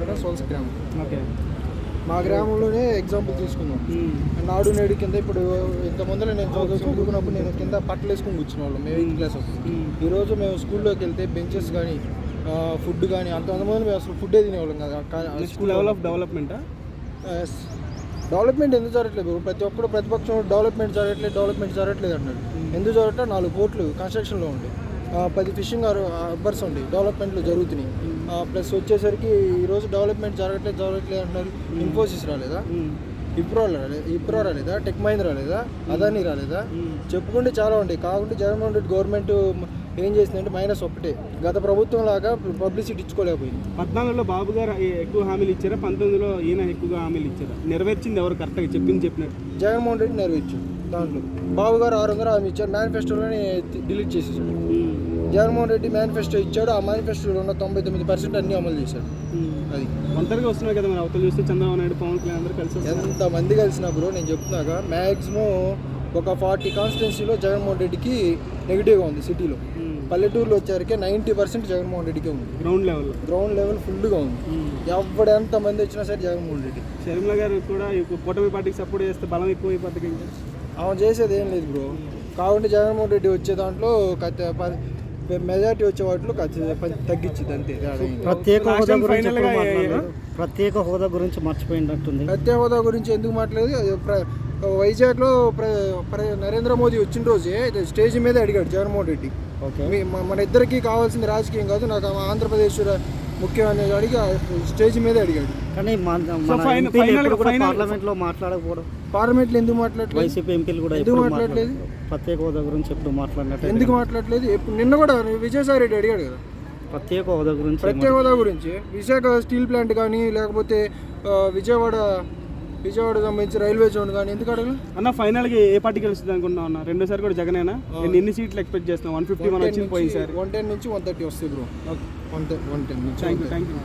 మండలం సోల్స్ గ్రామం. ఓకే. మా గ్రామంలోనే ఎగ్జాంపుల్ తీసుకుందాం. నాడు నేడు కింద ఇప్పుడు ఇంత ముందర నేను చదువుకున్నప్పుడు నేను కింద పట్టలు వేసుకొని కూర్చున్న వాళ్ళం మేము 8th క్లాస్ అప్పుడు. ఈరోజు మేము స్కూల్లోకి వెళ్తే బెంచెస్ కానీ ఫుడ్ కానీ అంతమంది మేము అసలు ఫుడ్డే తినేవాళ్ళం కదా. స్కూల్ లెవెల్ ఆఫ్ డెవలప్మెంటా? డెవలప్మెంట్ ఎందుకు జరగట్లేదు? ప్రతి ఒక్కరు ప్రతిపక్షం డెవలప్మెంట్ జరగట్లేదు అంటాడు. ఎందుకు జరగట్లేదు? 4 పోర్ట్లు కన్స్ట్రక్షన్లో ఉండి 10 ఫిషింగ్ హార్బర్స్ ఉండి డెవలప్మెంట్లు జరుగుతున్నాయి. ప్లస్ వచ్చేసరికి ఈరోజు డెవలప్మెంట్ జరగట్లేదు అంటున్నారు. ఇన్ఫోసిస్ రాలేదా? ఇప్రో రాలేదా? టెక్ మహీంద్రా రాలేదా? అదానీ రాలేదా? చెప్పుకుంటే చాలా ఉంటాయి. కాకుంటే జగన్మోహన్ రెడ్డి గవర్నమెంట్ ఏం చేసిందంటే -1. గత ప్రభుత్వం లాగా పబ్లిసిటీ ఇచ్చుకోలేకపోయింది. 14లో బాబు గారు ఎక్కువ హామీలు ఇచ్చారా? 19లో ఈయన ఎక్కువగా హామీలు ఇచ్చారా? నెరవేర్చింది ఎవరు కరెక్ట్గా చెప్పినట్టు? జగన్మోహన్ రెడ్డి నెరవేర్చాడు. దాంట్లో బాబు గారు 600 హామీ ఇచ్చారు. మేనిఫెస్టోలోనే డిలీట్ చేసేసాడు. జగన్మోహన్ రెడ్డి మేనిఫెస్టో ఇచ్చాడు. ఆ మేనిఫెస్టోలో ఉన్న 99% అన్నీ అమలు చేశాడు. అది ఒంటరిగా వస్తున్నాయి కదా మరి అవతల చూస్తే చంద్రబాబు నాయుడు, పవన్ కళ్యాణ్ అందరూ కలిసి ఎంతమంది కలిసినా బ్రో నేను చెప్తున్నాగా మ్యాక్సిమం ఒక 40 కాన్స్టిట్యున్సీలో జగన్మోహన్ రెడ్డికి నెగిటివ్గా ఉంది. సిటీలో పల్లెటూరులో వచ్చేసరికి 90% జగన్మోహన్ రెడ్డికే ఉంది. గ్రౌండ్ లెవెల్ ఫుల్గా ఉంది. ఎవడు ఎంతమంది వచ్చినా సరే జగన్మోహన్ రెడ్డి. షర్మిల గారు కూడా కూటమి పార్టీకి సపోర్ట్ చేస్తే బలం ఎక్కువ అయిపోతుంది. ఆమె చేసేది ఏం లేదు బ్రో. కాబట్టి జగన్మోహన్ రెడ్డి వచ్చే దాంట్లో మెజారిటీ వచ్చే వాటిలో తగ్గించింది అంతే. ప్రత్యేక హోదా గురించి మర్చిపోయినట్టుంది. ప్రత్యేక హోదా గురించి ఎందుకు మాట్లాడలేదు? వైజాగ్లో నరేంద్ర మోదీ వచ్చిన రోజే స్టేజ్ మీద అడిగాడు జగన్మోహన్ రెడ్డి. మన ఇద్దరికి కావాల్సింది రాజకీయం కాదు, నాకు ఆంధ్రప్రదేశ్ ముఖ్యం అనేది అడిగి స్టేజ్ మీద అడిగాడు. కానీ పార్లమెంట్లో మాట్లాడకపోవడం, పార్లమెంట్లో ఎందుకు మాట్లాడలేదు? వైసీపీ ఎంపీలు కూడా ఎందుకు మాట్లాడలేదు? ప్రత్యేక హోదా గురించి ఎప్పుడు మాట్లాడినట్టు ఎందుకు మాట్లాడలేదు? నిన్న కూడా విజయసాయి రెడ్డి అడిగాడు కదా ప్రత్యేక హోదా గురించి. విశాఖ స్టీల్ ప్లాంట్ కానీ లేకపోతే విజయవాడ సంబంధించి రైల్వే జోన్ కానీ ఎందుకు అడగలేదు అన్న? ఫైనల్గా ఏ పార్టీ గెలుస్తుంది అనుకుంటున్నావు అన్న? రెండోసారి కూడా జగనేనా? ఎన్ని సీట్లు ఎక్స్పెక్ట్ చేస్తున్నావు? 151 వచ్చింది పోయింది సార్. 110 నుంచి 130 వస్తుంది బ్రో. 110 నుంచి. Thank you.